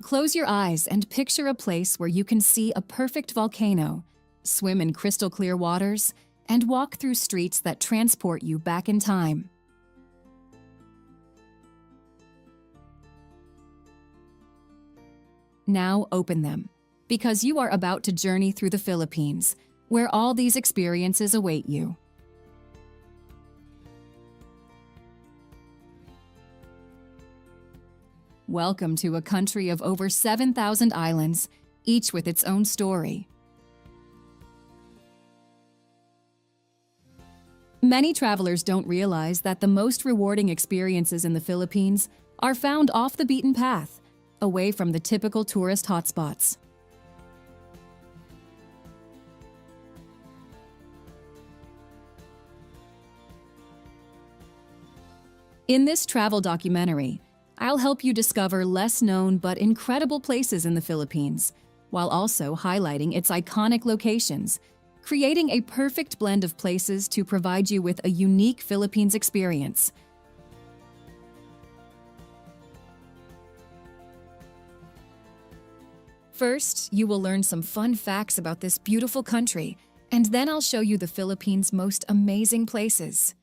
Close your eyes and picture a place where you can see a perfect volcano, swim in crystal clear waters, and walk through streets that transport you back in time. Now open them, because you are about to journey through the Philippines, where all these experiences await you. Welcome to a country of over 7,000 islands, each with its own story. Many travelers don't realize that the most rewarding experiences in the Philippines are found off the beaten path, away from the typical tourist hotspots. In this travel documentary, I'll help you discover less known but incredible places in the Philippines, while also highlighting its iconic locations, creating a perfect blend of places to provide you with a unique Philippines experience. First, you will learn some fun facts about this beautiful country, and then I'll show you the Philippines' most amazing places.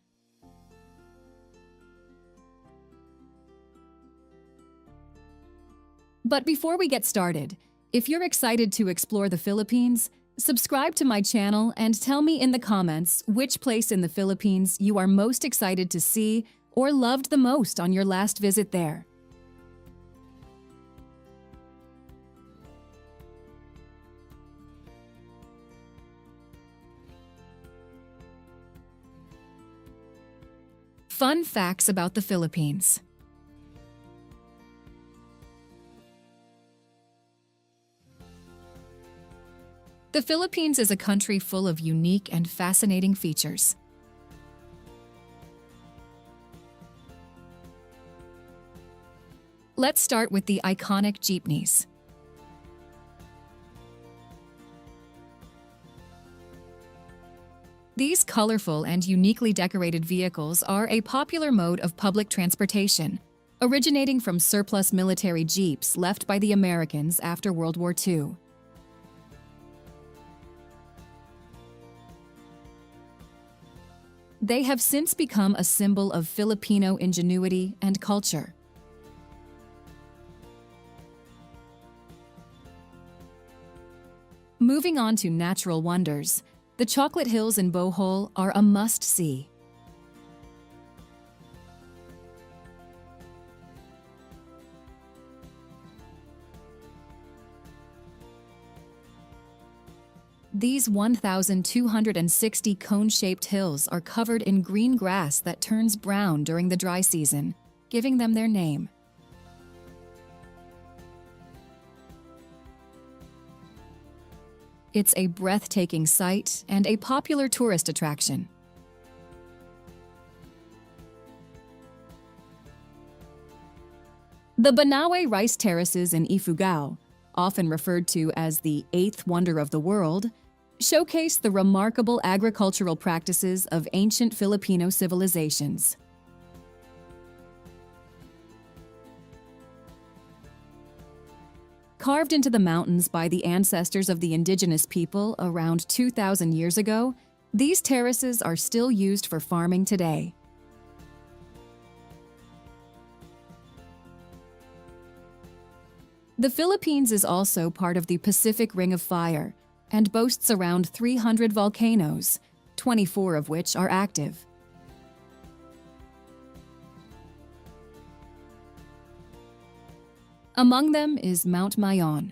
But before we get started, if you're excited to explore the Philippines, subscribe to my channel and tell me in the comments which place in the Philippines you are most excited to see or loved the most on your last visit there. Fun facts about the Philippines. The Philippines is a country full of unique and fascinating features. Let's start with the iconic jeepneys. These colorful and uniquely decorated vehicles are a popular mode of public transportation, originating from surplus military jeeps left by the Americans after World War II. They have since become a symbol of Filipino ingenuity and culture. Moving on to natural wonders, the Chocolate Hills in Bohol are a must-see. These 1,260 cone-shaped hills are covered in green grass that turns brown during the dry season, giving them their name. It's a breathtaking sight and a popular tourist attraction. The Banaue rice terraces in Ifugao, often referred to as the eighth wonder of the world, showcase the remarkable agricultural practices of ancient Filipino civilizations. Carved into the mountains by the ancestors of the indigenous people around 2,000 years ago, these terraces are still used for farming today. The Philippines is also part of the Pacific Ring of Fire and boasts around 300 volcanoes, 24 of which are active. Among them is Mount Mayon,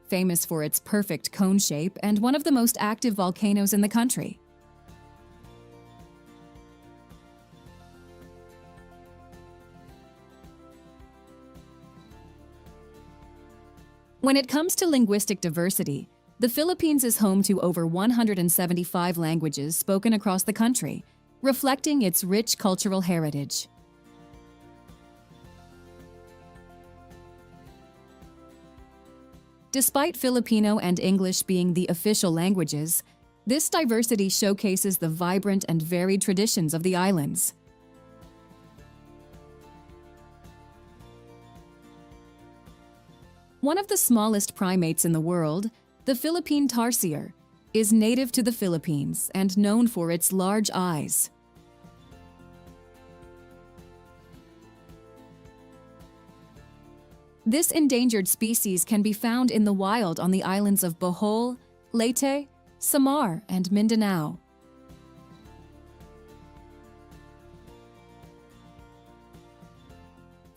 famous for its perfect cone shape and one of the most active volcanoes in the country. When it comes to linguistic diversity, the Philippines is home to over 175 languages spoken across the country, reflecting its rich cultural heritage. Despite Filipino and English being the official languages, this diversity showcases the vibrant and varied traditions of the islands. One of the smallest primates in the world, the Philippine tarsier, is native to the Philippines and known for its large eyes. This endangered species can be found in the wild on the islands of Bohol, Leyte, Samar, and Mindanao.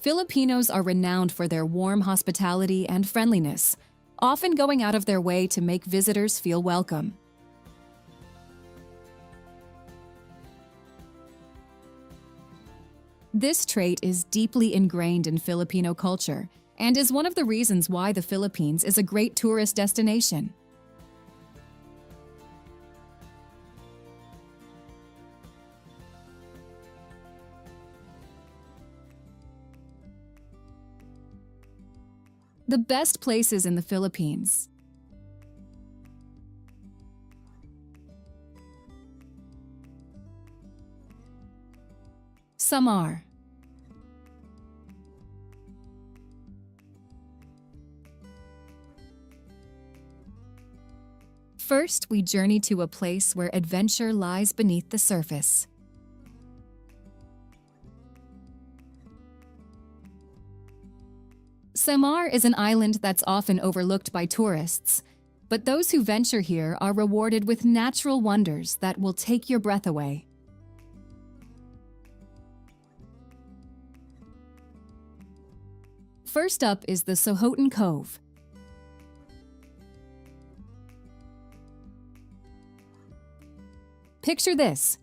Filipinos are renowned for their warm hospitality and friendliness, often going out of their way to make visitors feel welcome. This trait is deeply ingrained in Filipino culture and is one of the reasons why the Philippines is a great tourist destination. The best places in the Philippines. Samar. First, we journey to a place where adventure lies beneath the surface. Samar is an island that's often overlooked by tourists, but those who venture here are rewarded with natural wonders that will take your breath away. First up is the Sohoton Cove. Picture this.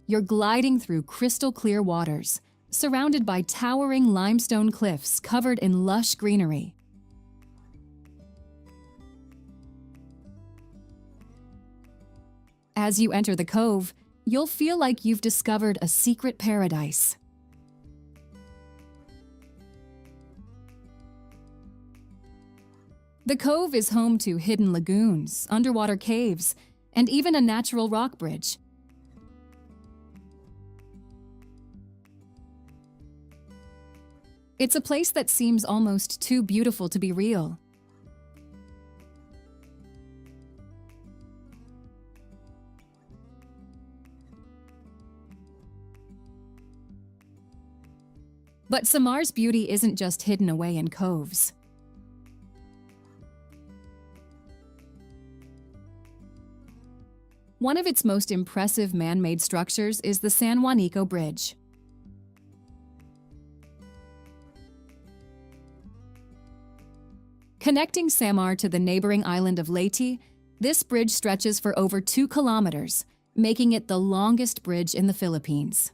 You're gliding through crystal clear waters, surrounded by towering limestone cliffs covered in lush greenery. As you enter the cove, you'll feel like you've discovered a secret paradise. The cove is home to hidden lagoons, underwater caves, and even a natural rock bridge. It's a place that seems almost too beautiful to be real. But Samar's beauty isn't just hidden away in coves. One of its most impressive man-made structures is the San Juanico Bridge. Connecting Samar to the neighboring island of Leyte, this bridge stretches for over 2 kilometers, making it the longest bridge in the Philippines.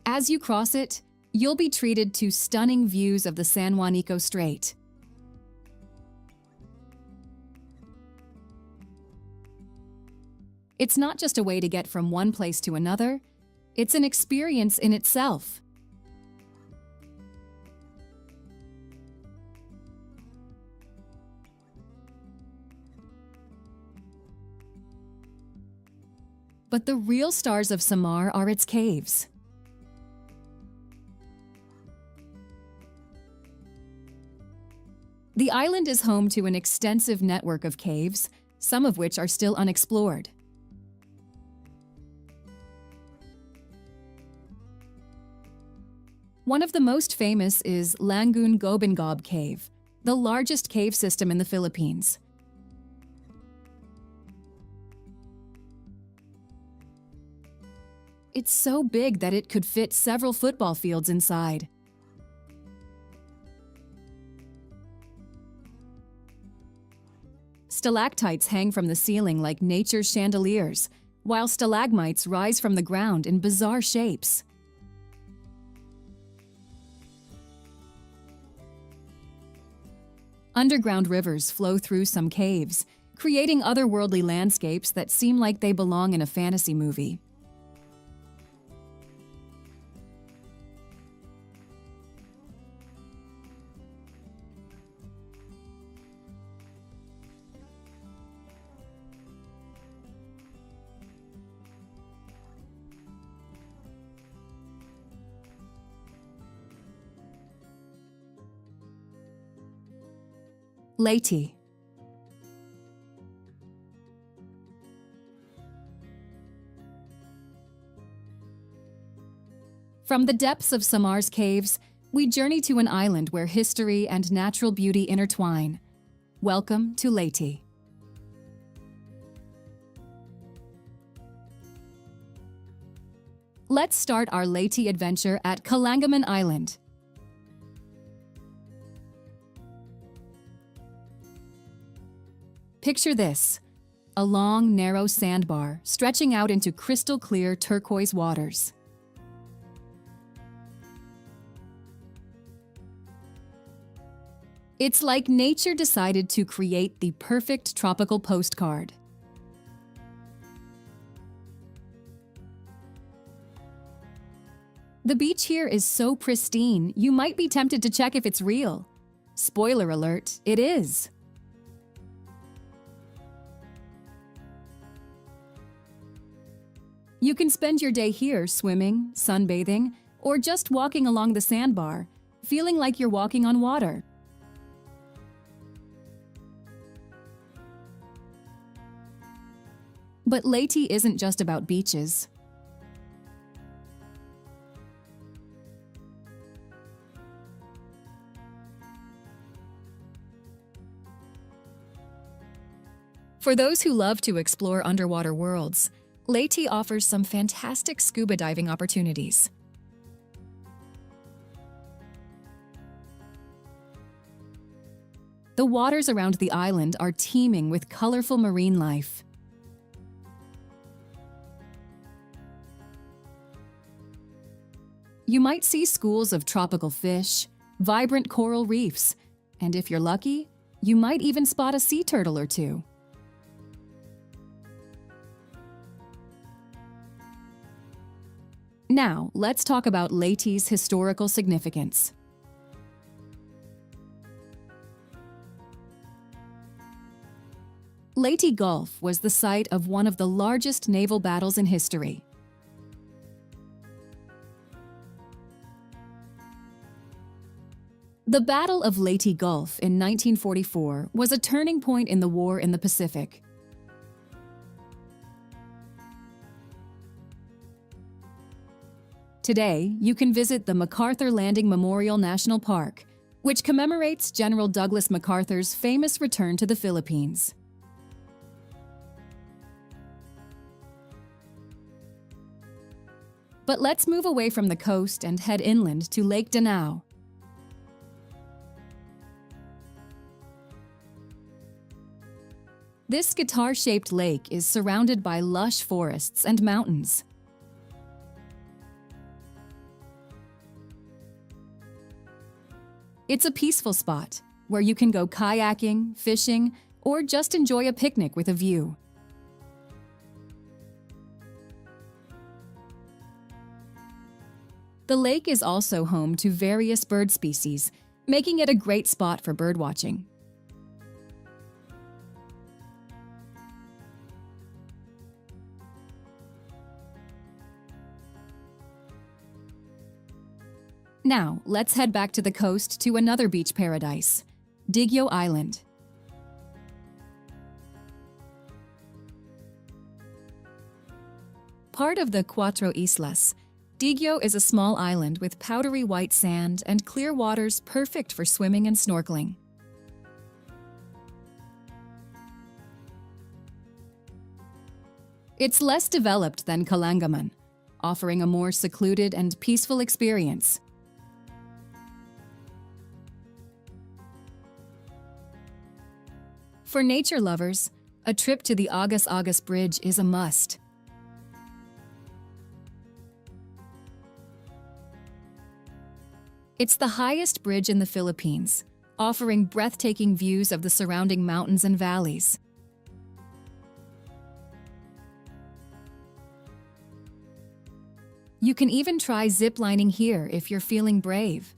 As you cross it, you'll be treated to stunning views of the San Juanico Strait. It's not just a way to get from one place to another, it's an experience in itself. But the real stars of Samar are its caves. The island is home to an extensive network of caves, some of which are still unexplored. One of the most famous is Langoon Gobengob Cave, the largest cave system in the Philippines. It's so big that it could fit several football fields inside. Stalactites hang from the ceiling like nature's chandeliers, while stalagmites rise from the ground in bizarre shapes. Underground rivers flow through some caves, creating otherworldly landscapes that seem like they belong in a fantasy movie. Leyte. From the depths of Samar's caves, we journey to an island where history and natural beauty intertwine. Welcome to Leyte. Let's start our Leyte adventure at Calangaman Island. Picture this, a long, narrow sandbar stretching out into crystal clear turquoise waters. It's like nature decided to create the perfect tropical postcard. The beach here is so pristine, you might be tempted to check if it's real. Spoiler alert, it is. You can spend your day here swimming, sunbathing, or just walking along the sandbar, feeling like you're walking on water. But Leyte isn't just about beaches. For those who love to explore underwater worlds, Leyte offers some fantastic scuba diving opportunities. The waters around the island are teeming with colorful marine life. You might see schools of tropical fish, vibrant coral reefs, and if you're lucky, you might even spot a sea turtle or two. Now, let's talk about Leyte's historical significance. Leyte Gulf was the site of one of the largest naval battles in history. The Battle of Leyte Gulf in 1944 was a turning point in the war in the Pacific. Today, you can visit the MacArthur Landing Memorial National Park, which commemorates General Douglas MacArthur's famous return to the Philippines. But let's move away from the coast and head inland to Lake Banaue. This guitar-shaped lake is surrounded by lush forests and mountains. It's a peaceful spot where you can go kayaking, fishing, or just enjoy a picnic with a view. The lake is also home to various bird species, making it a great spot for birdwatching. Now, let's head back to the coast to another beach paradise, Digo Island. Part of the Cuatro Islas, Digo is a small island with powdery white sand and clear waters perfect for swimming and snorkeling. It's less developed than Calangaman, offering a more secluded and peaceful experience. For nature lovers, a trip to the Agas Agas Bridge is a must. It's the highest bridge in the Philippines, offering breathtaking views of the surrounding mountains and valleys. You can even try zip-lining here if you're feeling brave.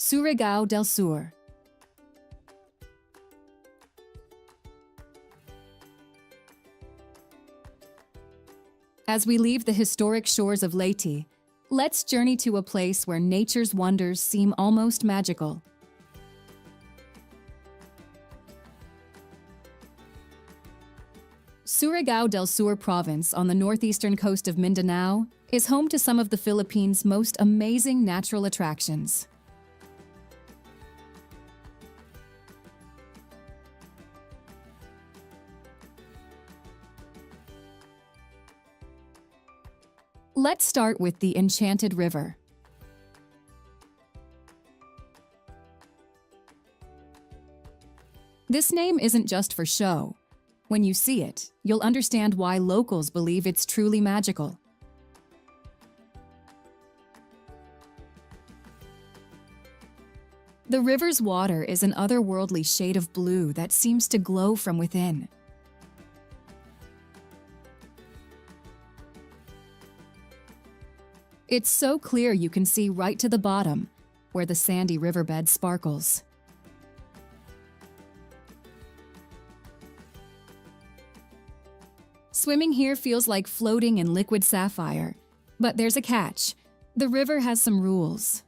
Surigao del Sur. As we leave the historic shores of Leyte, let's journey to a place where nature's wonders seem almost magical. Surigao del Sur province on the northeastern coast of Mindanao is home to some of the Philippines' most amazing natural attractions. Let's start with the Enchanted River. This name isn't just for show. When you see it, you'll understand why locals believe it's truly magical. The river's water is an otherworldly shade of blue that seems to glow from within. It's so clear you can see right to the bottom, where the sandy riverbed sparkles. Swimming here feels like floating in liquid sapphire, but there's a catch. The river has some rules.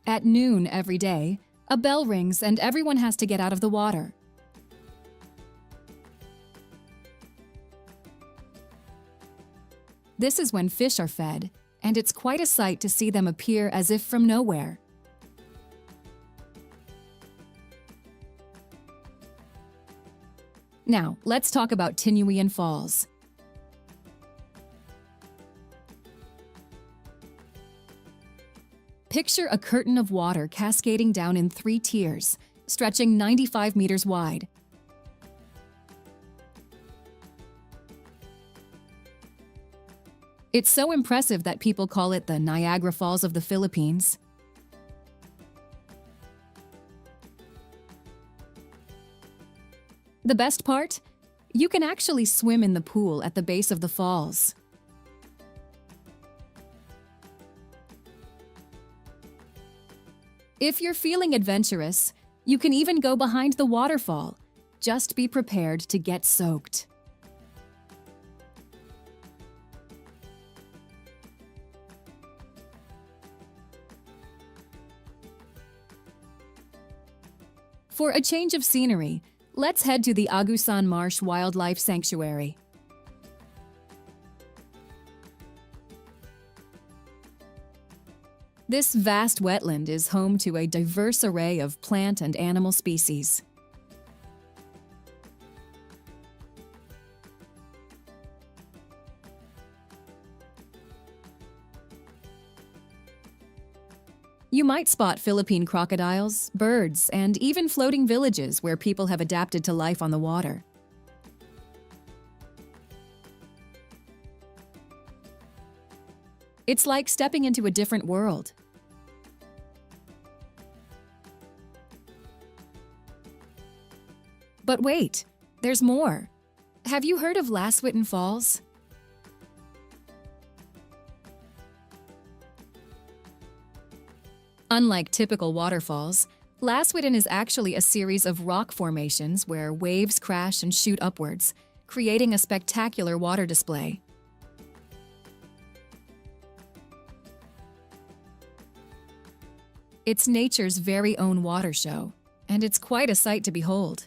At noon every day, a bell rings and everyone has to get out of the water. This is when fish are fed, and it's quite a sight to see them appear as if from nowhere. Now, let's talk about Tinuian Falls. Picture a curtain of water cascading down in 3 tiers, stretching 95 meters wide. It's so impressive that people call it the Niagara Falls of the Philippines. The best part? You can actually swim in the pool at the base of the falls. If you're feeling adventurous, you can even go behind the waterfall. Just be prepared to get soaked. For a change of scenery, let's head to the Agusan Marsh Wildlife Sanctuary. This vast wetland is home to a diverse array of plant and animal species. You might spot Philippine crocodiles, birds, and even floating villages where people have adapted to life on the water. It's like stepping into a different world. But wait, there's more. Have you heard of Laswitan Falls? Unlike typical waterfalls, Laswitan is actually a series of rock formations where waves crash and shoot upwards, creating a spectacular water display. It's nature's very own water show, and it's quite a sight to behold.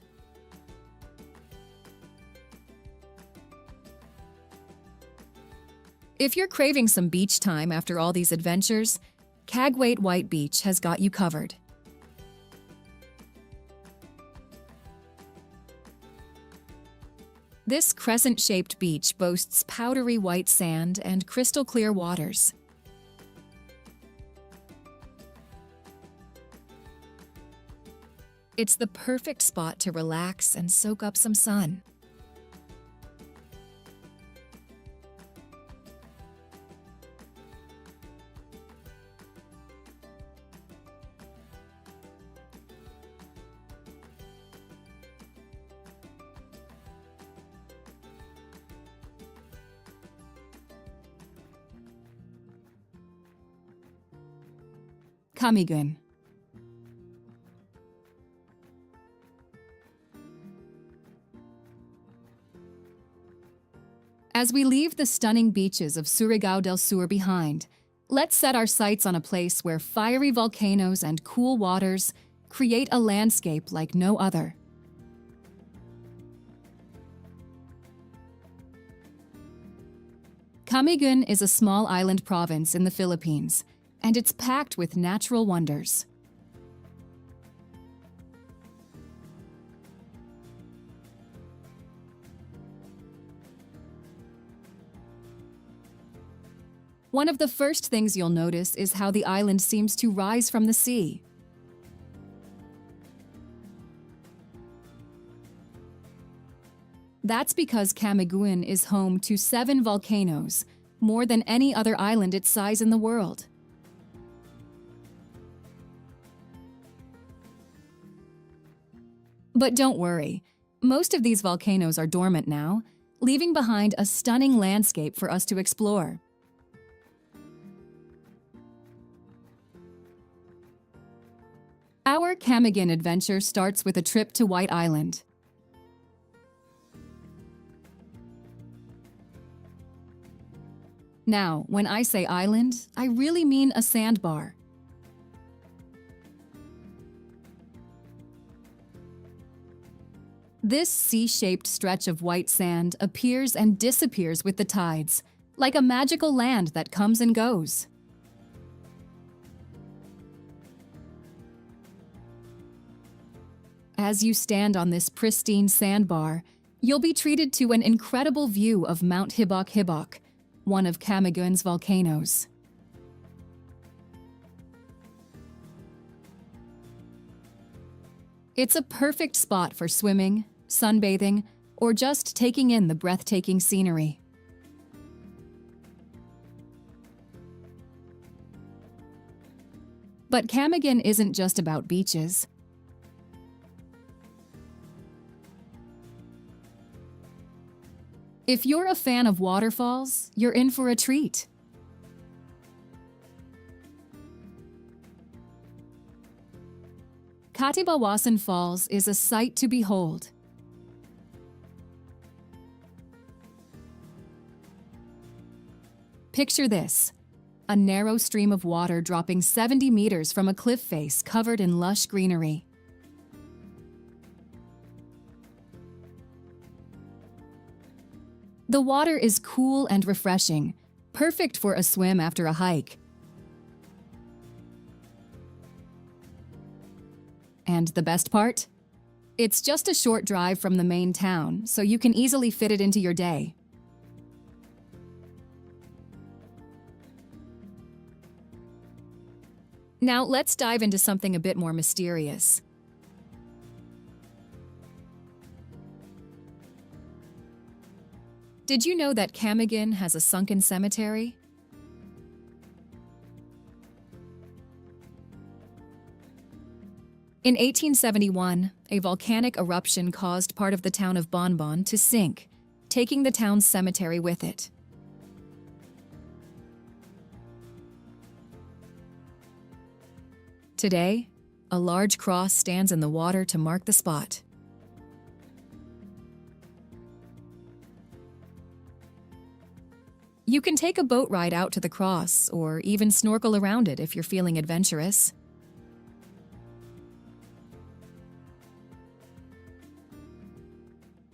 If you're craving some beach time after all these adventures, Caguate White Beach has got you covered. This crescent-shaped beach boasts powdery white sand and crystal-clear waters. It's the perfect spot to relax and soak up some sun. Camiguin. As we leave the stunning beaches of Surigao del Sur behind, let's set our sights on a place where fiery volcanoes and cool waters create a landscape like no other. Camiguin is a small island province in the Philippines, and it's packed with natural wonders. One of the first things you'll notice is how the island seems to rise from the sea. That's because Camiguin is home to 7 volcanoes, more than any other island its size in the world. But don't worry, most of these volcanoes are dormant now, leaving behind a stunning landscape for us to explore. Our Camiguin adventure starts with a trip to White Island. Now, when I say island, I really mean a sandbar. This C-shaped stretch of white sand appears and disappears with the tides, like a magical land that comes and goes. As you stand on this pristine sandbar, you'll be treated to an incredible view of Mount Hibok-Hibok, one of Camiguin's volcanoes. It's a perfect spot for swimming, sunbathing, or just taking in the breathtaking scenery. But Camiguin isn't just about beaches. If you're a fan of waterfalls, you're in for a treat. Katibawasan Falls is a sight to behold. Picture this, a narrow stream of water dropping 70 meters from a cliff face covered in lush greenery. The water is cool and refreshing, perfect for a swim after a hike. And the best part? It's just a short drive from the main town, so you can easily fit it into your day. Now let's dive into something a bit more mysterious. Did you know that Camiguin has a sunken cemetery? In 1871, a volcanic eruption caused part of the town of Bonbon to sink, taking the town's cemetery with it. Today, a large cross stands in the water to mark the spot. You can take a boat ride out to the cross, or even snorkel around it if you're feeling adventurous.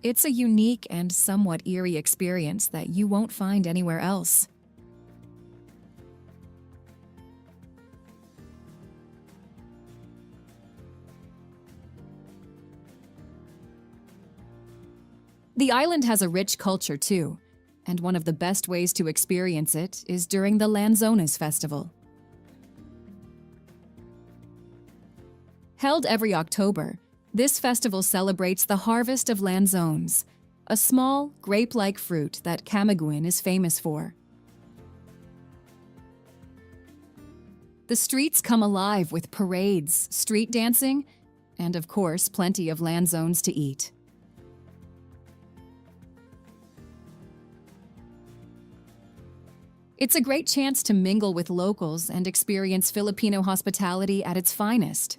It's a unique and somewhat eerie experience that you won't find anywhere else. The island has a rich culture too, and one of the best ways to experience it is during the Lanzones Festival. Held every October, this festival celebrates the harvest of lanzones, a small, grape-like fruit that Camiguin is famous for. The streets come alive with parades, street dancing, and of course, plenty of lanzones to eat. It's a great chance to mingle with locals and experience Filipino hospitality at its finest.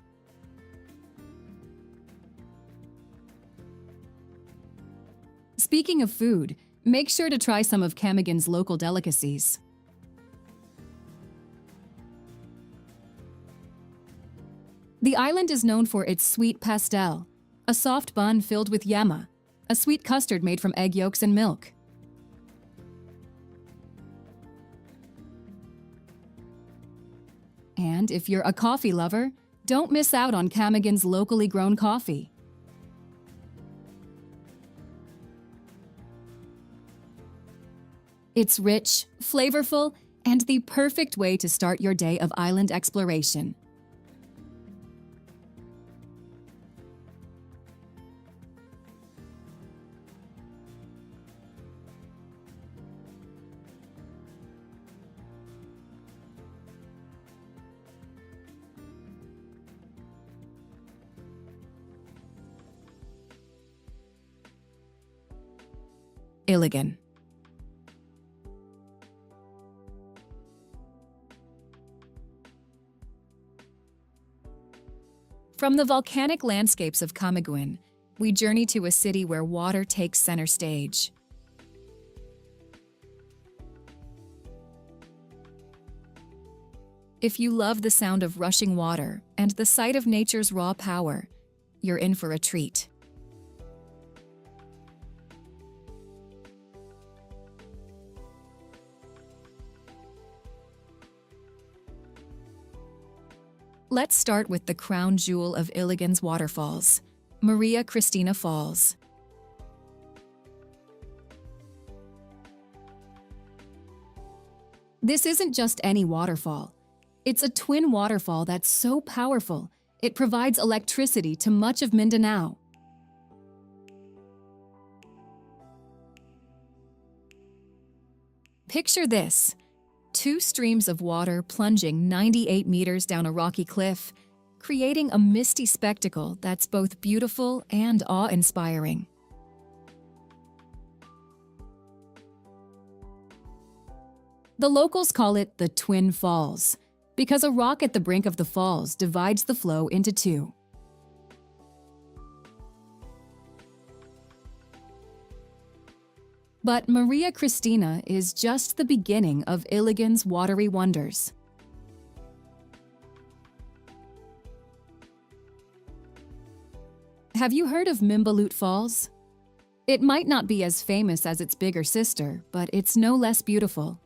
Speaking of food, make sure to try some of Camigan's local delicacies. The island is known for its sweet pastel, a soft bun filled with yema, a sweet custard made from egg yolks and milk. And if you're a coffee lover, don't miss out on Camigan's locally grown coffee. It's rich, flavorful, and the perfect way to start your day of island exploration. Iligan. From the volcanic landscapes of Camiguin, we journey to a city where water takes center stage. If you love the sound of rushing water and the sight of nature's raw power, you're in for a treat. Let's start with the crown jewel of Iligan's waterfalls, Maria Cristina Falls. This isn't just any waterfall. It's a twin waterfall that's so powerful, it provides electricity to much of Mindanao. Picture this. Two streams of water plunging 98 meters down a rocky cliff, creating a misty spectacle that's both beautiful and awe-inspiring. The locals call it the Twin Falls, because a rock at the brink of the falls divides the flow into two. But Maria Cristina is just the beginning of Iligan's watery wonders. Have you heard of Mimbalut Falls? It might not be as famous as its bigger sister, but it's no less beautiful.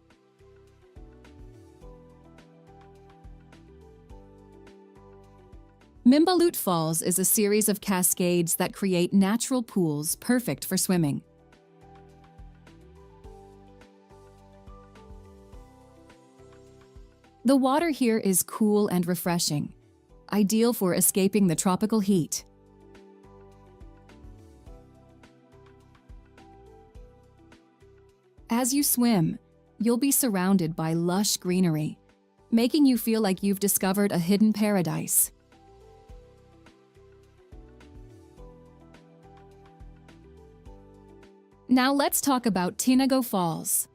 Mimbalut Falls is a series of cascades that create natural pools perfect for swimming. The water here is cool and refreshing, ideal for escaping the tropical heat. As you swim, you'll be surrounded by lush greenery, making you feel like you've discovered a hidden paradise. Now let's talk about Tinago Falls.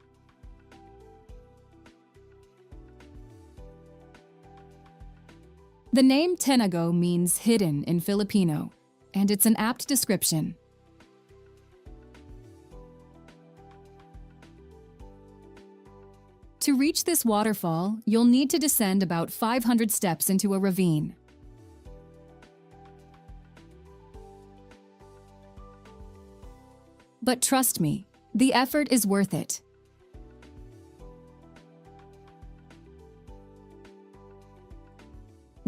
The name Tinago means hidden in Filipino, and it's an apt description. To reach this waterfall, you'll need to descend about 500 steps into a ravine. But trust me, the effort is worth it.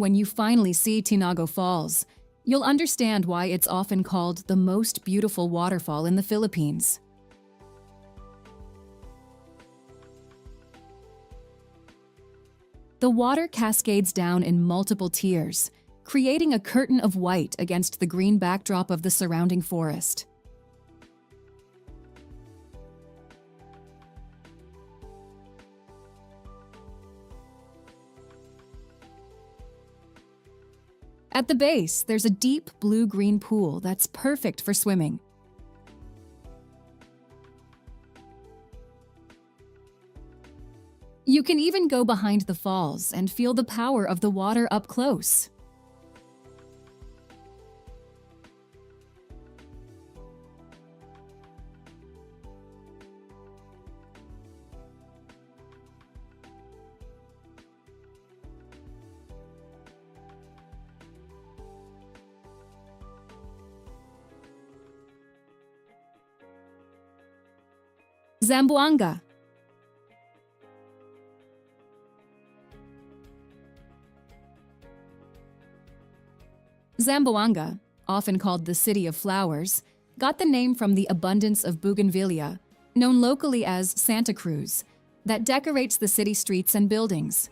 When you finally see Tinago Falls, you'll understand why it's often called the most beautiful waterfall in the Philippines. The water cascades down in multiple tiers, creating a curtain of white against the green backdrop of the surrounding forest. At the base, there's a deep blue-green pool that's perfect for swimming. You can even go behind the falls and feel the power of the water up close. Zamboanga. Zamboanga, often called the City of Flowers, got the name from the abundance of bougainvillea, known locally as Santa Cruz, that decorates the city streets and buildings.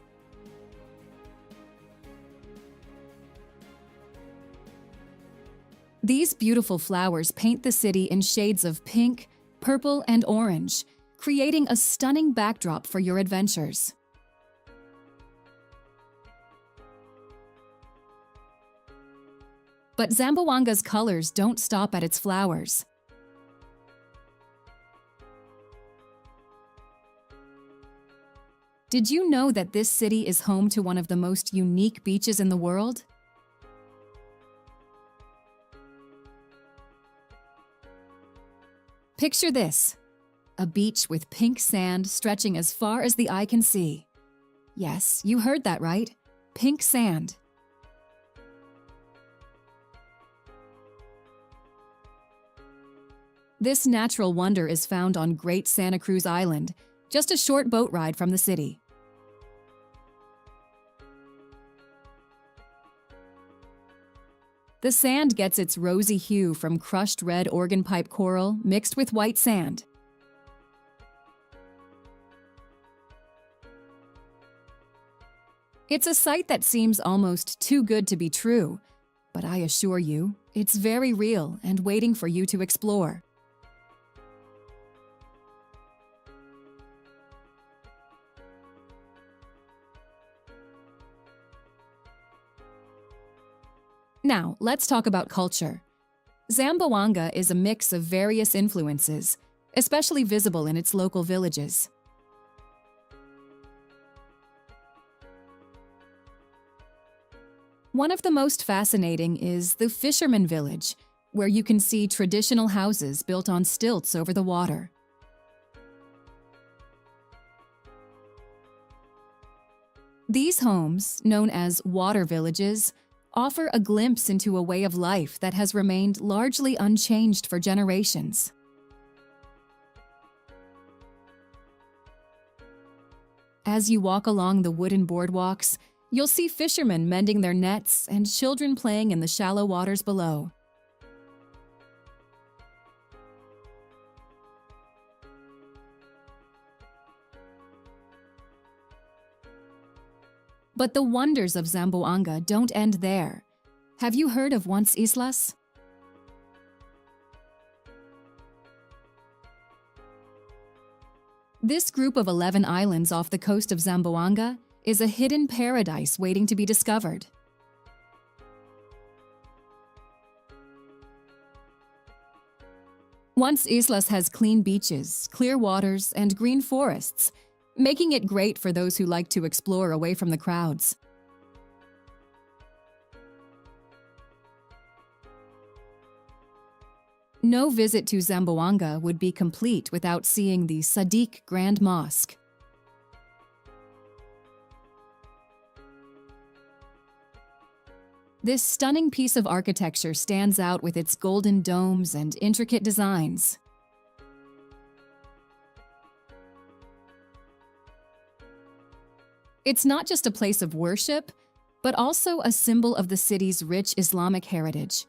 These beautiful flowers paint the city in shades of pink, purple, and orange, creating a stunning backdrop for your adventures. But Zamboanga's colors don't stop at its flowers. Did you know that this city is home to one of the most unique beaches in the world? Picture this: a beach with pink sand stretching as far as the eye can see. Yes, you heard that right. Pink sand. This natural wonder is found on Great Santa Cruz Island, just a short boat ride from the city. The sand gets its rosy hue from crushed red organ pipe coral mixed with white sand. It's a sight that seems almost too good to be true, but I assure you, it's very real and waiting for you to explore. Now, let's talk about culture. Zamboanga is a mix of various influences, especially visible in its local villages. One of the most fascinating is the fisherman village, where you can see traditional houses built on stilts over the water. These homes, known as water villages, offer a glimpse into a way of life that has remained largely unchanged for generations. As you walk along the wooden boardwalks, you'll see fishermen mending their nets and children playing in the shallow waters below. But the wonders of Zamboanga don't end there. Have you heard of Once Islas? This group of 11 islands off the coast of Zamboanga is a hidden paradise waiting to be discovered. Once Islas has clean beaches, clear waters, and green forests, making it great for those who like to explore away from the crowds. No visit to Zamboanga would be complete without seeing the Sadiq Grand Mosque. This stunning piece of architecture stands out with its golden domes and intricate designs. It's not just a place of worship, but also a symbol of the city's rich Islamic heritage.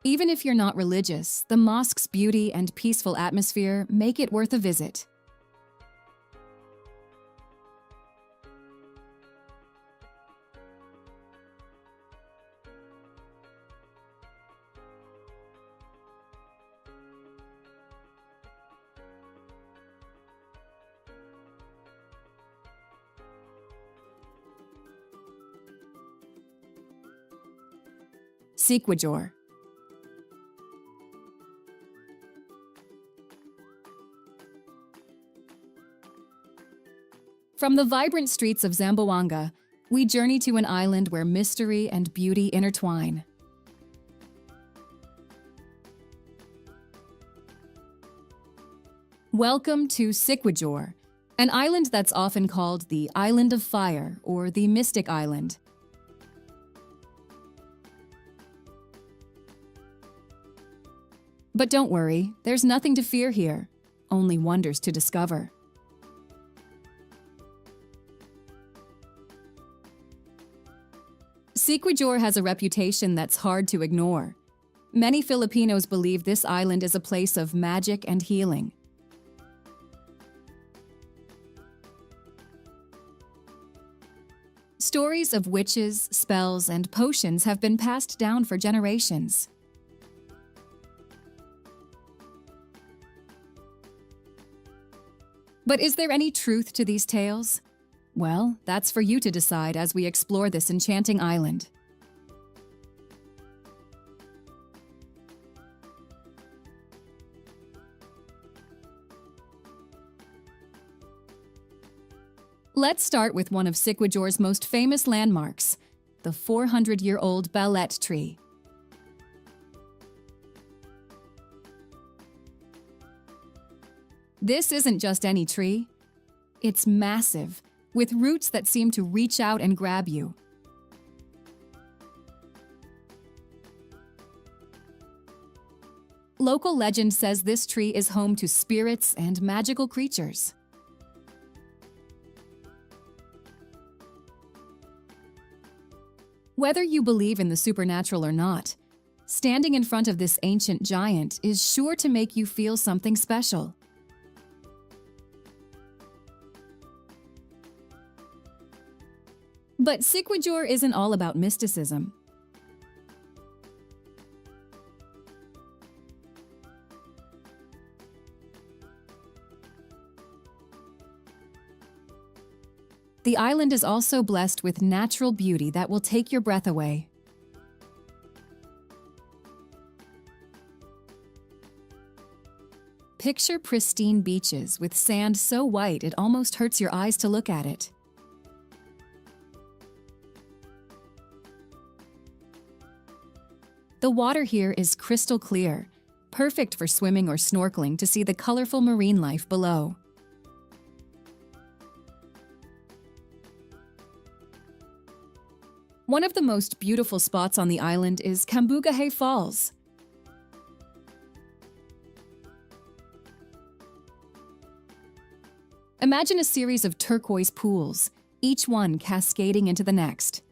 Even if you're not religious, the mosque's beauty and peaceful atmosphere make it worth a visit. Sequajor. From the vibrant streets of Zamboanga, we journey to an island where mystery and beauty intertwine. Welcome to Siquijor, an island that's often called the Island of Fire or the Mystic Island. But don't worry, there's nothing to fear here, only wonders to discover. Siquijor has a reputation that's hard to ignore. Many Filipinos believe this island is a place of magic and healing. Stories of witches, spells, and potions have been passed down for generations. But is there any truth to these tales? Well, that's for you to decide as we explore this enchanting island. Let's start with one of Siquijor's most famous landmarks, the 400-year-old balete tree. This isn't just any tree. It's massive, with roots that seem to reach out and grab you. Local legend says this tree is home to spirits and magical creatures. Whether you believe in the supernatural or not, standing in front of this ancient giant is sure to make you feel something special. But Siquijor isn't all about mysticism. The island is also blessed with natural beauty that will take your breath away. Picture pristine beaches with sand so white it almost hurts your eyes to look at it. The water here is crystal clear, perfect for swimming or snorkeling to see the colorful marine life below. One of the most beautiful spots on the island is Cambugahay Falls. Imagine a series of turquoise pools, each one cascading into the next.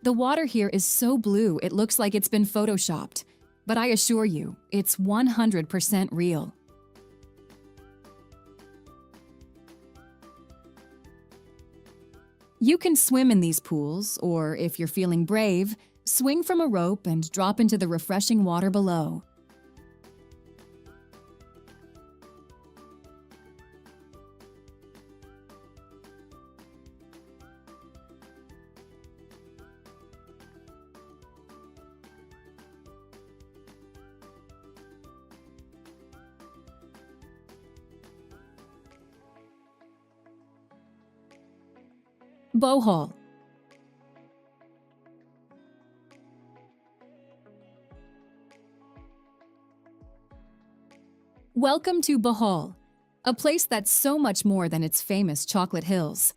The water here is so blue it looks like it's been photoshopped, but I assure you, it's 100% real. You can swim in these pools, or if you're feeling brave, swing from a rope and drop into the refreshing water below. Bohol. Welcome to Bohol, a place that's so much more than its famous Chocolate Hills.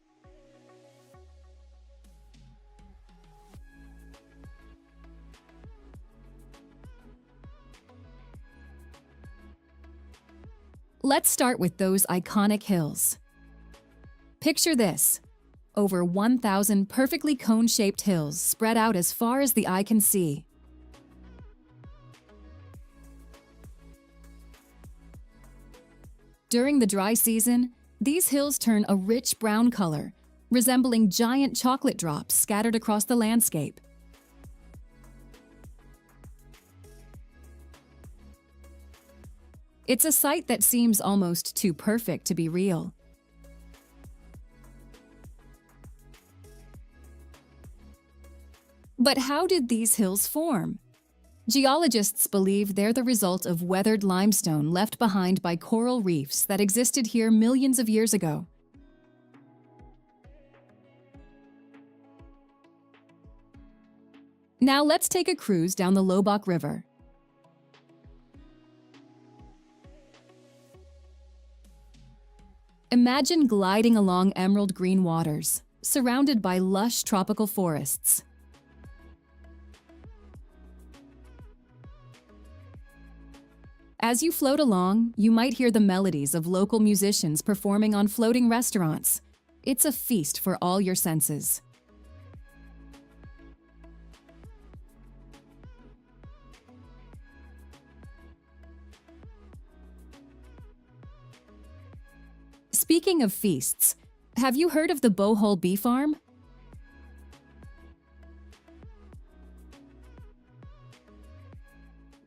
Let's start with those iconic hills. Picture this. Over 1,000 perfectly cone-shaped hills spread out as far as the eye can see. During the dry season, these hills turn a rich brown color, resembling giant chocolate drops scattered across the landscape. It's a sight that seems almost too perfect to be real. But how did these hills form? Geologists believe they're the result of weathered limestone left behind by coral reefs that existed here millions of years ago. Now let's take a cruise down the Lobok River. Imagine gliding along emerald green waters, surrounded by lush tropical forests. As you float along, you might hear the melodies of local musicians performing on floating restaurants. It's a feast for all your senses. Speaking of feasts, have you heard of the Bohol Bee Farm?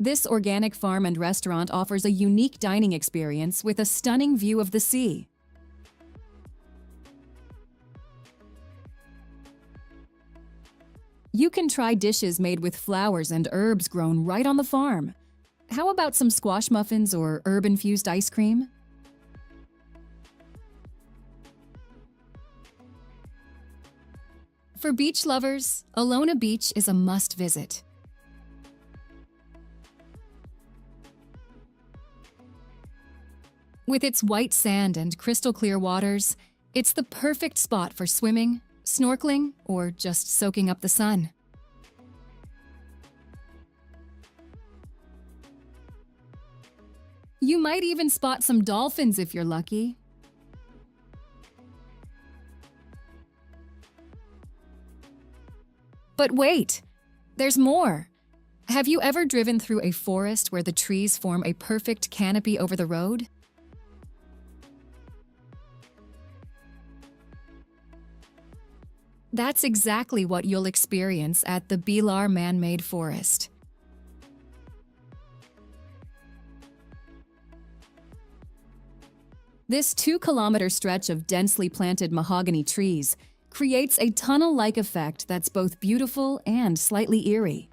This organic farm and restaurant offers a unique dining experience with a stunning view of the sea. You can try dishes made with flowers and herbs grown right on the farm. How about some squash muffins or herb-infused ice cream? For beach lovers, Alona Beach is a must-visit. With its white sand and crystal-clear waters, it's the perfect spot for swimming, snorkeling, or just soaking up the sun. You might even spot some dolphins if you're lucky. But wait, there's more. Have you ever driven through a forest where the trees form a perfect canopy over the road? That's exactly what you'll experience at the Bilar Man-Made Forest. This 2-kilometer stretch of densely planted mahogany trees creates a tunnel-like effect that's both beautiful and slightly eerie.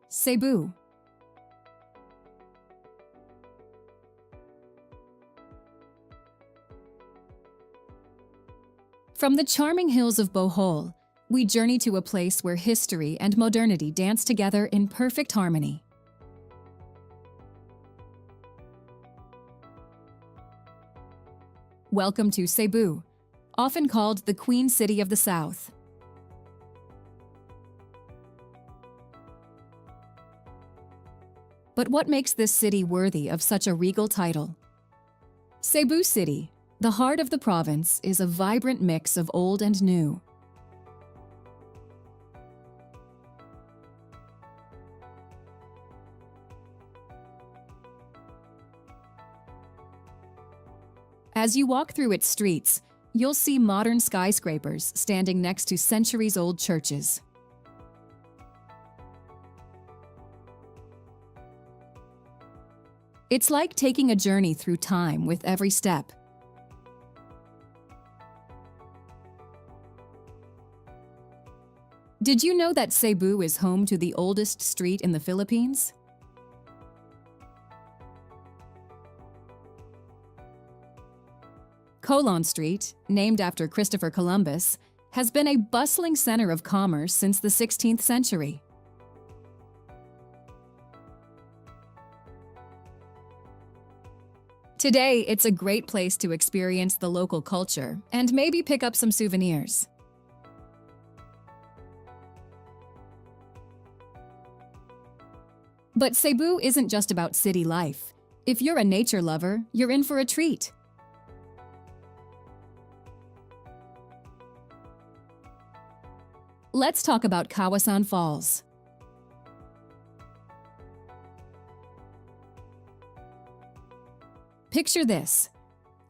Cebu. From the charming hills of Bohol, we journey to a place where history and modernity dance together in perfect harmony. Welcome to Cebu, often called the Queen City of the South. But what makes this city worthy of such a regal title? Cebu City, the heart of the province, is a vibrant mix of old and new. As you walk through its streets, you'll see modern skyscrapers standing next to centuries-old churches. It's like taking a journey through time with every step. Did you know that Cebu is home to the oldest street in the Philippines? Colon Street, named after Christopher Columbus, has been a bustling center of commerce since the 16th century. Today, it's a great place to experience the local culture and maybe pick up some souvenirs. But Cebu isn't just about city life. If you're a nature lover, you're in for a treat. Let's talk about Kawasan Falls. Picture this: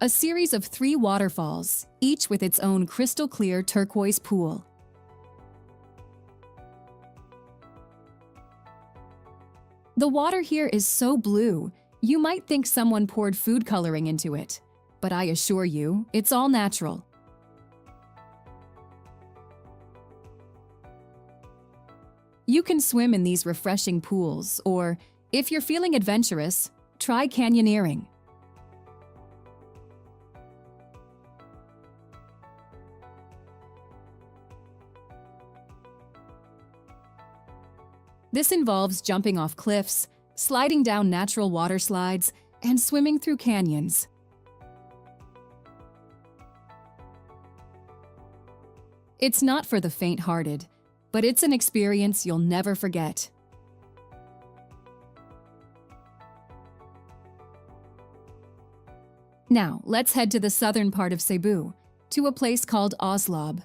a series of 3 waterfalls, each with its own crystal-clear turquoise pool. The water here is so blue, you might think someone poured food coloring into it, but I assure you, it's all natural. You can swim in these refreshing pools, or, if you're feeling adventurous, try canyoneering. This involves jumping off cliffs, sliding down natural water slides, and swimming through canyons. It's not for the faint-hearted, but it's an experience you'll never forget. Now, let's head to the southern part of Cebu, to a place called Oslob.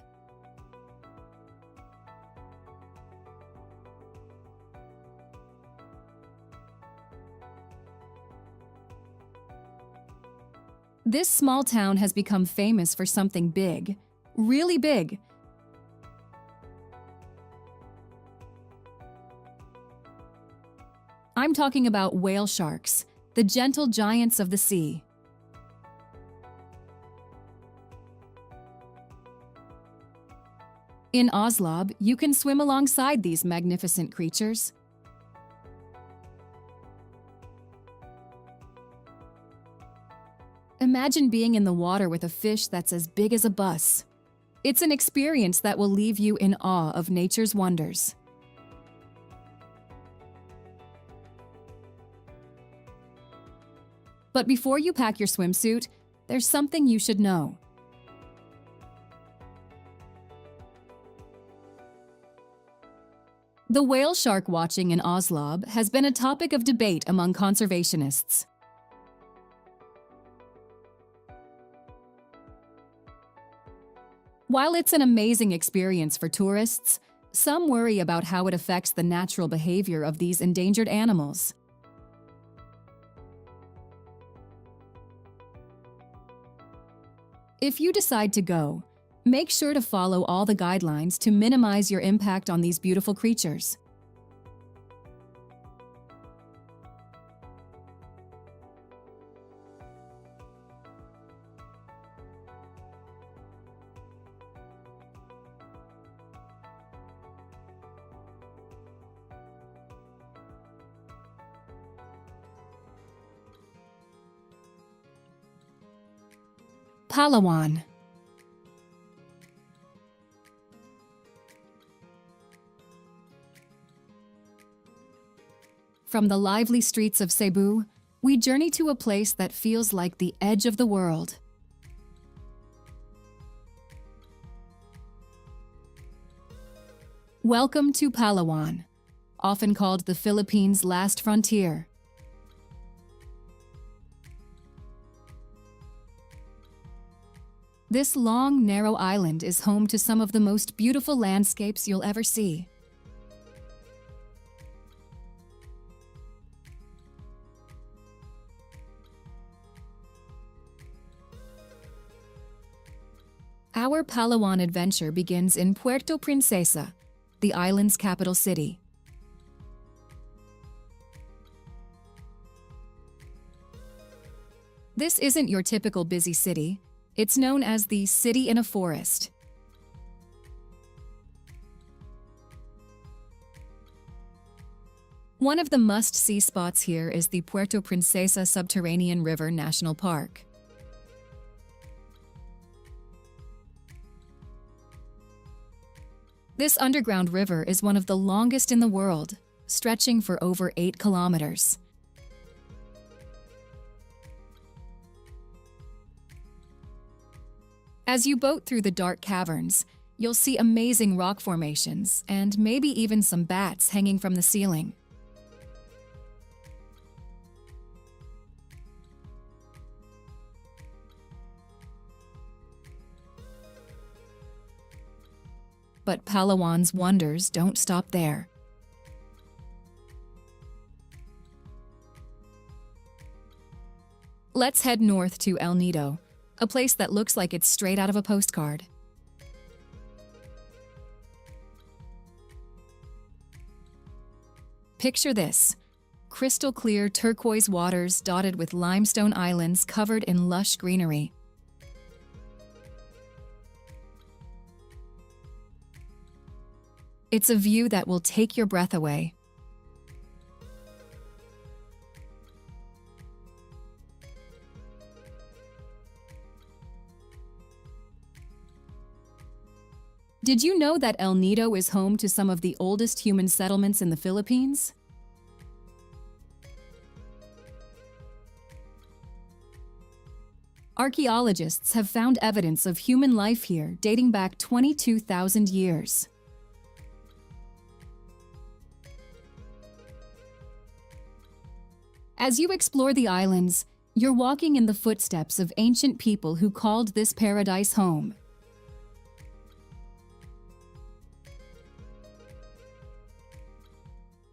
This small town has become famous for something big, really big. I'm talking about whale sharks, the gentle giants of the sea. In Oslob, you can swim alongside these magnificent creatures. Imagine being in the water with a fish that's as big as a bus. It's an experience that will leave you in awe of nature's wonders. But before you pack your swimsuit, there's something you should know. The whale shark watching in Oslob has been a topic of debate among conservationists. While it's an amazing experience for tourists, some worry about how it affects the natural behavior of these endangered animals. If you decide to go, make sure to follow all the guidelines to minimize your impact on these beautiful creatures. Palawan. From the lively streets of Cebu, we journey to a place that feels like the edge of the world. Welcome to Palawan, often called the Philippines' last frontier. This long, narrow island is home to some of the most beautiful landscapes you'll ever see. Our Palawan adventure begins in Puerto Princesa, the island's capital city. This isn't your typical busy city. It's known as the City in a Forest. One of the must-see spots here is the Puerto Princesa Subterranean River National Park. This underground river is one of the longest in the world, stretching for over 8 kilometers. As you boat through the dark caverns, you'll see amazing rock formations and maybe even some bats hanging from the ceiling. But Palawan's wonders don't stop there. Let's head north to El Nido, a place that looks like it's straight out of a postcard. Picture this: crystal clear turquoise waters dotted with limestone islands covered in lush greenery. It's a view that will take your breath away. Did you know that El Nido is home to some of the oldest human settlements in the Philippines? Archaeologists have found evidence of human life here dating back 22,000 years. As you explore the islands, you're walking in the footsteps of ancient people who called this paradise home.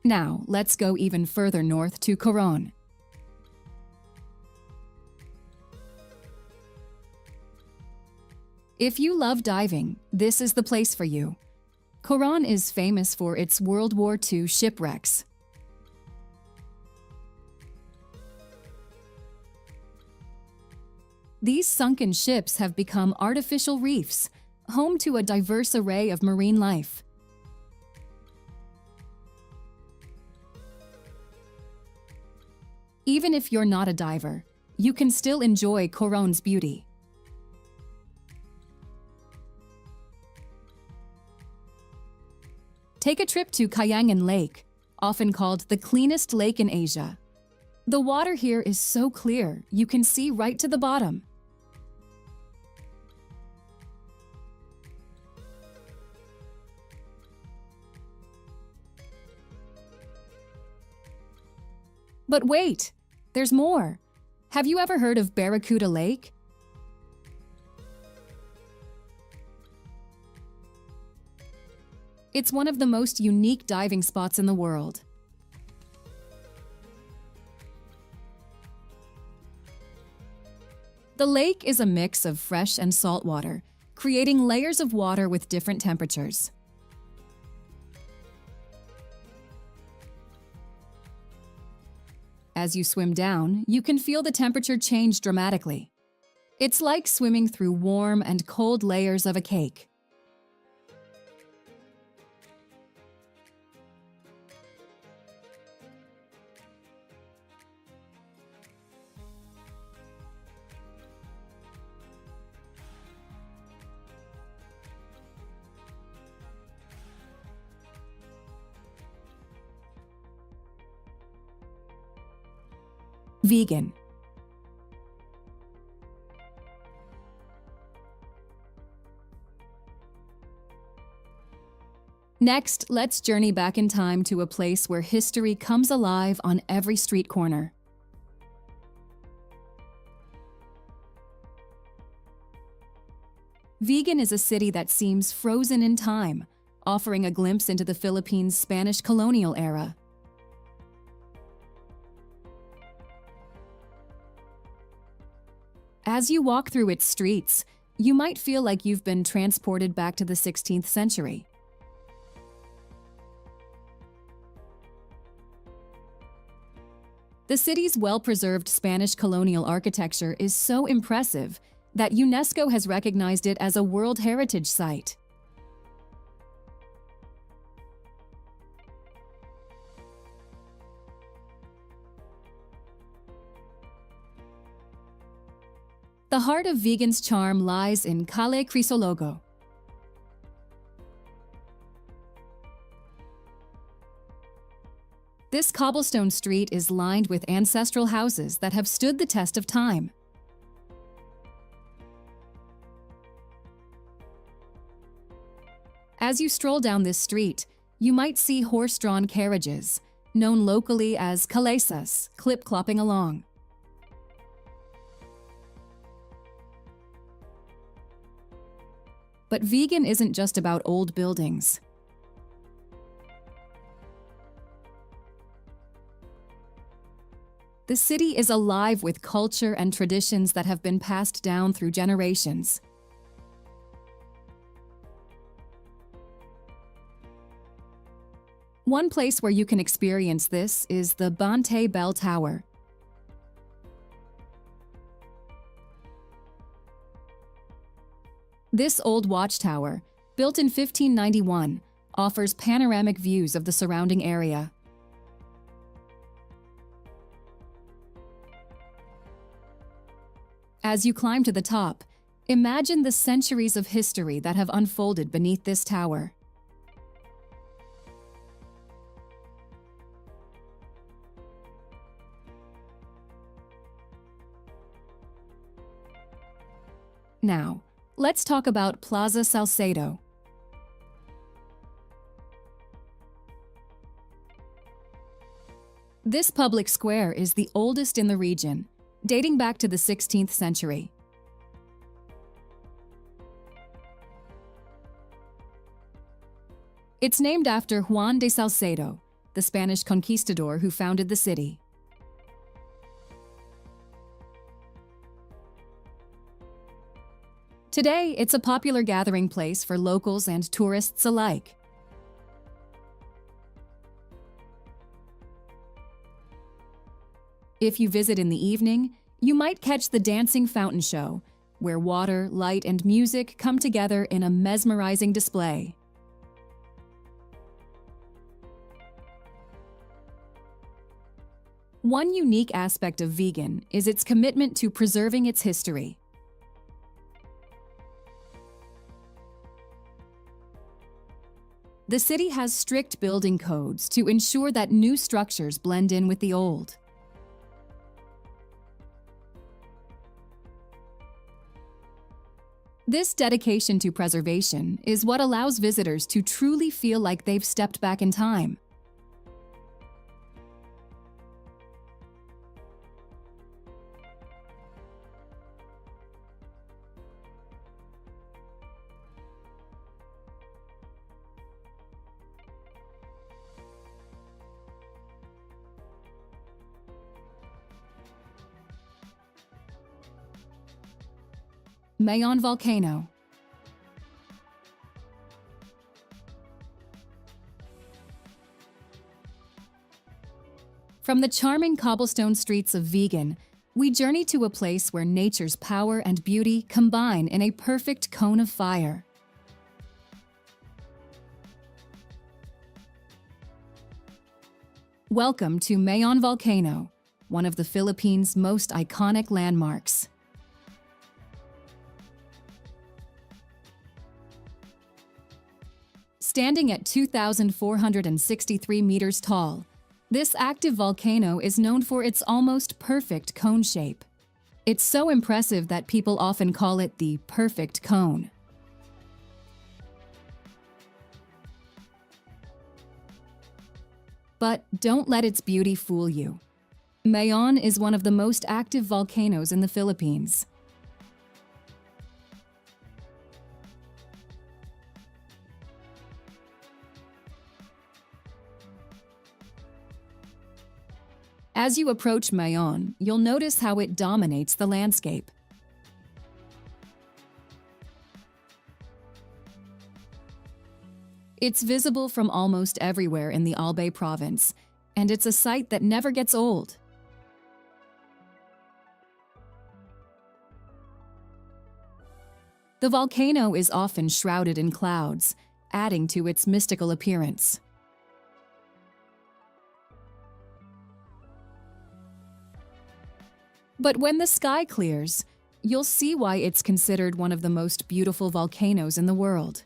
Now, let's go even further north to Coron. If you love diving, this is the place for you. Coron is famous for its World War II shipwrecks. These sunken ships have become artificial reefs, home to a diverse array of marine life. Even if you're not a diver, you can still enjoy Coron's beauty. Take a trip to Kayangan Lake, often called the cleanest lake in Asia. The water here is so clear, you can see right to the bottom. But wait, there's more. Have you ever heard of Barracuda Lake? It's one of the most unique diving spots in the world. The lake is a mix of fresh and salt water, creating layers of water with different temperatures. As you swim down, you can feel the temperature change dramatically. It's like swimming through warm and cold layers of a cake. Vigan. Next, let's journey back in time to a place where history comes alive on every street corner. Vigan is a city that seems frozen in time, offering a glimpse into the Philippines' Spanish colonial era. As you walk through its streets, you might feel like you've been transported back to the 16th century. The city's well-preserved Spanish colonial architecture is so impressive that UNESCO has recognized it as a World Heritage Site. The heart of Vigan's charm lies in Calle Crisologo. This cobblestone street is lined with ancestral houses that have stood the test of time. As you stroll down this street, you might see horse-drawn carriages, known locally as calesas, clip-clopping along. But Vigan isn't just about old buildings. The city is alive with culture and traditions that have been passed down through generations. One place where you can experience this is the Banaue Bell Tower. This old watchtower, built in 1591, offers panoramic views of the surrounding area. As you climb to the top, imagine the centuries of history that have unfolded beneath this tower. Now, let's talk about Plaza Salcedo. This public square is the oldest in the region, dating back to the 16th century. It's named after Juan de Salcedo, the Spanish conquistador who founded the city. Today, it's a popular gathering place for locals and tourists alike. If you visit in the evening, you might catch the dancing fountain show, where water, light, and music come together in a mesmerizing display. One unique aspect of Vigan is its commitment to preserving its history. The city has strict building codes to ensure that new structures blend in with the old. This dedication to preservation is what allows visitors to truly feel like they've stepped back in time. Mayon Volcano. From the charming cobblestone streets of Vigan, we journey to a place where nature's power and beauty combine in a perfect cone of fire. Welcome to Mayon Volcano, one of the Philippines' most iconic landmarks. Standing at 2,463 meters tall, this active volcano is known for its almost perfect cone shape. It's so impressive that people often call it the perfect cone. But don't let its beauty fool you. Mayon is one of the most active volcanoes in the Philippines. As you approach Mayon, you'll notice how it dominates the landscape. It's visible from almost everywhere in the Albay province, and it's a sight that never gets old. The volcano is often shrouded in clouds, adding to its mystical appearance. But when the sky clears, you'll see why it's considered one of the most beautiful volcanoes in the world.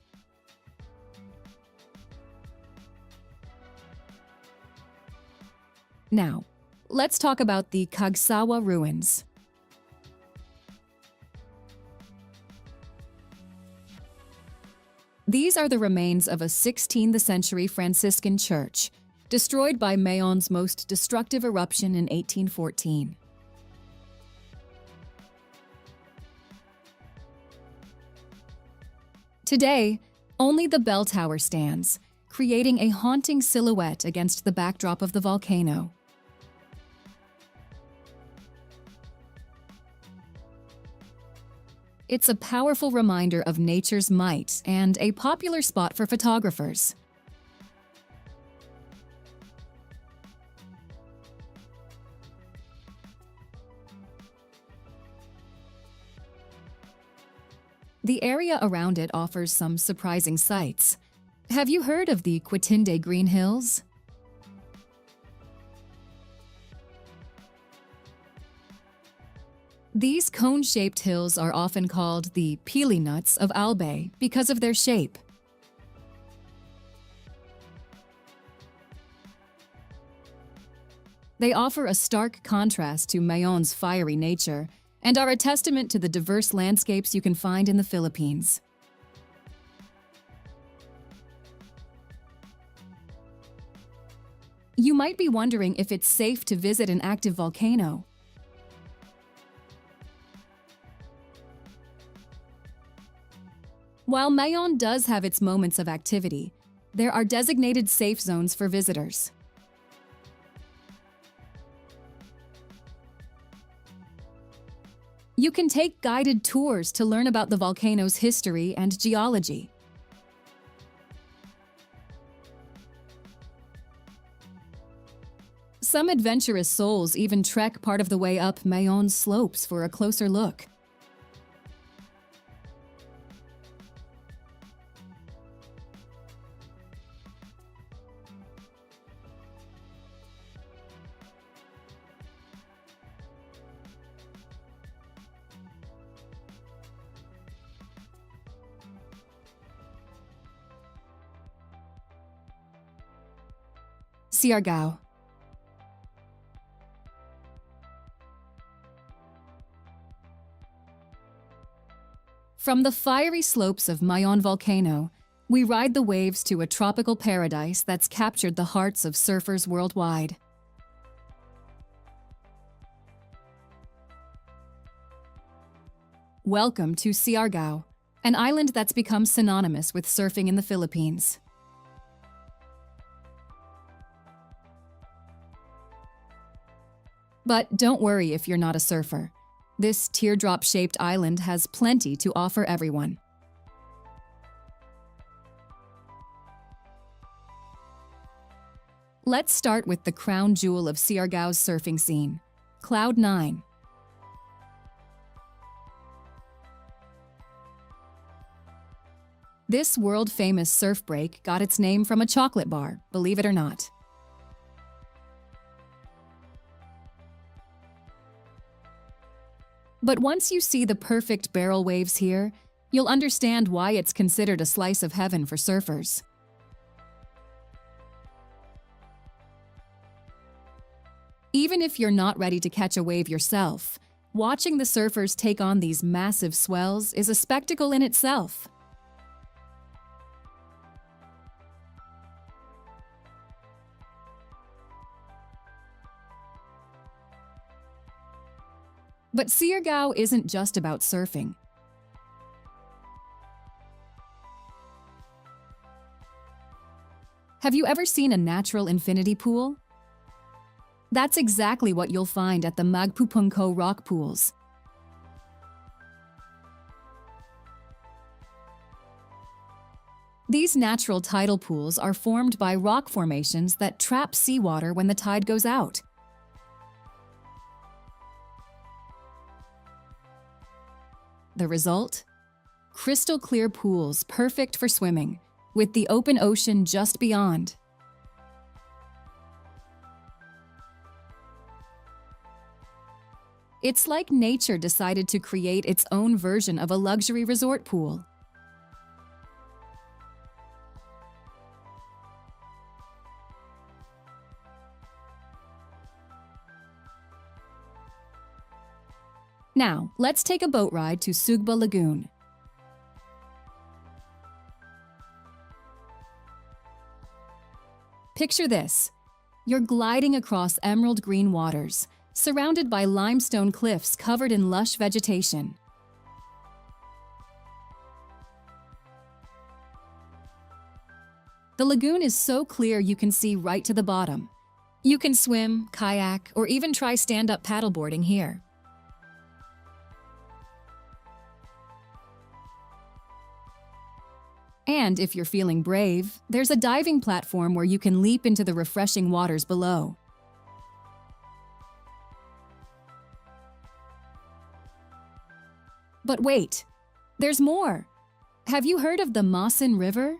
Now, let's talk about the Cagsawa ruins. These are the remains of a 16th century Franciscan church, destroyed by Mayon's most destructive eruption in 1814. Today, only the bell tower stands, creating a haunting silhouette against the backdrop of the volcano. It's a powerful reminder of nature's might and a popular spot for photographers. The area around it offers some surprising sights. Have you heard of the Quitinde Green Hills? These cone-shaped hills are often called the pili nuts of Albay because of their shape. They offer a stark contrast to Mayon's fiery nature and are a testament to the diverse landscapes you can find in the Philippines. You might be wondering if it's safe to visit an active volcano. While Mayon does have its moments of activity, there are designated safe zones for visitors. You can take guided tours to learn about the volcano's history and geology. Some adventurous souls even trek part of the way up Mayon's slopes for a closer look. Siargao. From the fiery slopes of Mayon volcano, we ride the waves to a tropical paradise that's captured the hearts of surfers worldwide. Welcome to Siargao, an island that's become synonymous with surfing in the Philippines. But don't worry if you're not a surfer. This teardrop-shaped island has plenty to offer everyone. Let's start with the crown jewel of Siargao's surfing scene, Cloud 9. This world-famous surf break got its name from a chocolate bar, believe it or not. But once you see the perfect barrel waves here, you'll understand why it's considered a slice of heaven for surfers. Even if you're not ready to catch a wave yourself, watching the surfers take on these massive swells is a spectacle in itself. But Siargao isn't just about surfing. Have you ever seen a natural infinity pool? That's exactly what you'll find at the Magpupungko rock pools. These natural tidal pools are formed by rock formations that trap seawater when the tide goes out. The result? Crystal clear pools perfect for swimming, with the open ocean just beyond. It's like nature decided to create its own version of a luxury resort pool. Now, let's take a boat ride to Sugba Lagoon. Picture this. You're gliding across emerald green waters, surrounded by limestone cliffs covered in lush vegetation. The lagoon is so clear you can see right to the bottom. You can swim, kayak, or even try stand-up paddleboarding here. And if you're feeling brave, there's a diving platform where you can leap into the refreshing waters below. But wait, there's more! Have you heard of the Maasin River?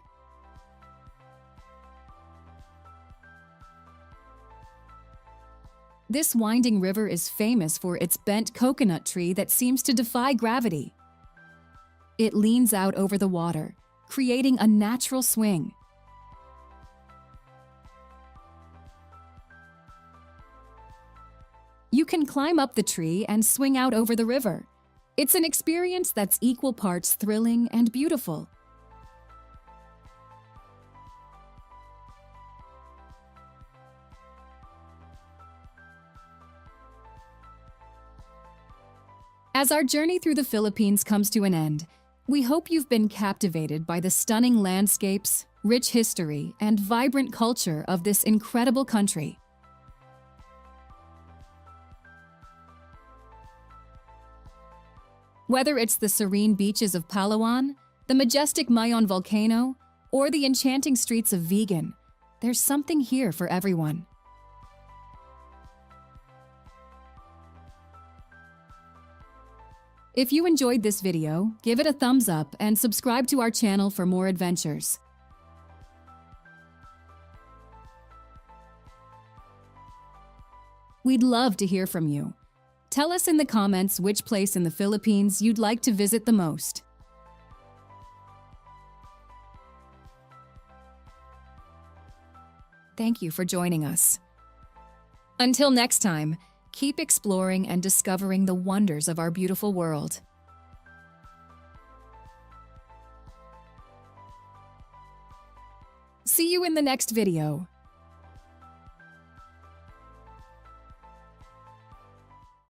This winding river is famous for its bent coconut tree that seems to defy gravity. It leans out over the water, creating a natural swing. You can climb up the tree and swing out over the river. It's an experience that's equal parts thrilling and beautiful. As our journey through the Philippines comes to an end, we hope you've been captivated by the stunning landscapes, rich history, and vibrant culture of this incredible country. Whether it's the serene beaches of Palawan, the majestic Mayon volcano, or the enchanting streets of Vigan, there's something here for everyone. If you enjoyed this video, give it a thumbs up and subscribe to our channel for more adventures. We'd love to hear from you. Tell us in the comments which place in the Philippines you'd like to visit the most. Thank you for joining us. Until next time, keep exploring and discovering the wonders of our beautiful world. See you in the next video.